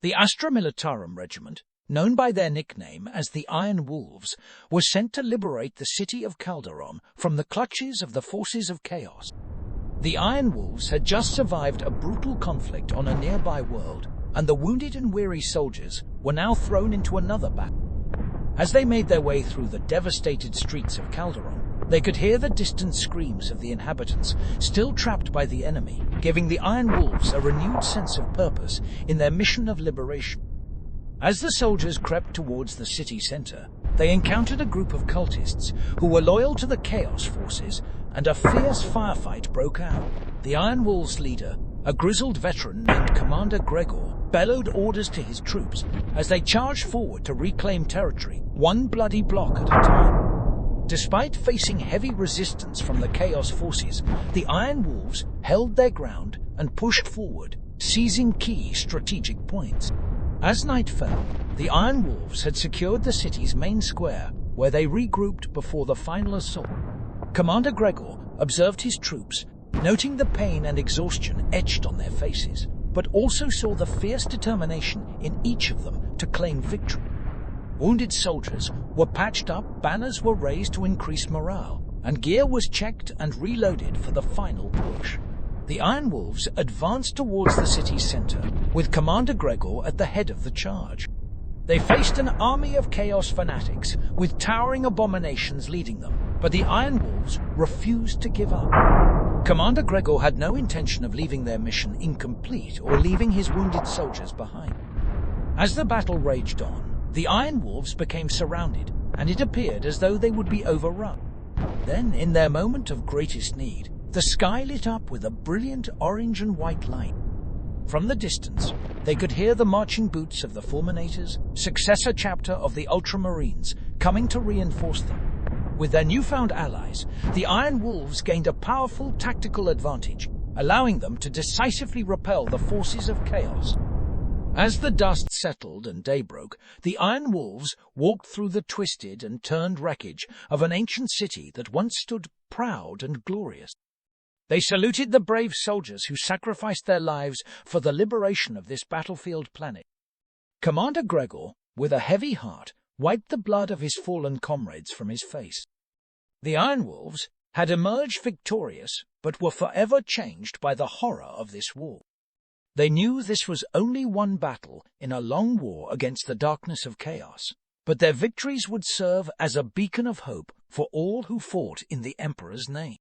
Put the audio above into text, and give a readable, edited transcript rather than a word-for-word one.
The Astra Millitarum regiment, known by their nickname as the Iron Wolves, was sent to liberate the city of Calderon from the clutches of the forces of chaos. The Iron Wolves had just survived a brutal conflict on a nearby world, and the wounded and weary soldiers were now thrown into another battle. As they made their way through the devastated streets of Calderon, they could hear the distant screams of the inhabitants, still trapped by the enemy, giving the Iron Wolves a renewed sense of purpose in their mission of liberation. As the soldiers crept towards the city center, they encountered a group of cultists who were loyal to the Chaos forces, and a fierce firefight broke out. The Iron Wolves' leader, a grizzled veteran named Commander Gregor, bellowed orders to his troops as they charged forward to reclaim territory, one bloody block at a time. Despite facing heavy resistance from the Chaos forces, the Iron Wolves held their ground and pushed forward, seizing key strategic points. As night fell, the Iron Wolves had secured the city's main square, where they regrouped before the final assault. Commander Gregor observed his troops, noting the pain and exhaustion etched on their faces, but also saw the fierce determination in each of them to claim victory. Wounded soldiers were patched up, banners were raised to increase morale, and gear was checked and reloaded for the final push. The Iron Wolves advanced towards the city's center, with Commander Gregor at the head of the charge. They faced an army of Chaos fanatics, with towering abominations leading them, but the Iron Wolves refused to give up. Commander Gregor had no intention of leaving their mission incomplete or leaving his wounded soldiers behind. As the battle raged on, the Iron Wolves became surrounded, and it appeared as though they would be overrun. Then, in their moment of greatest need, the sky lit up with a brilliant orange and white light. From the distance, they could hear the marching boots of the Fulminators, successor chapter of the Ultramarines, coming to reinforce them. With their newfound allies, the Iron Wolves gained a powerful tactical advantage, allowing them to decisively repel the forces of Chaos. As the dust settled and day broke, the Iron Wolves walked through the twisted and turned wreckage of an ancient city that once stood proud and glorious. They saluted the brave soldiers who sacrificed their lives for the liberation of this battlefield planet. Commander Gregor, with a heavy heart, wiped the blood of his fallen comrades from his face. The Iron Wolves had emerged victorious, but were forever changed by the horror of this war. They knew this was only one battle in a long war against the darkness of chaos, but their victories would serve as a beacon of hope for all who fought in the Emperor's name.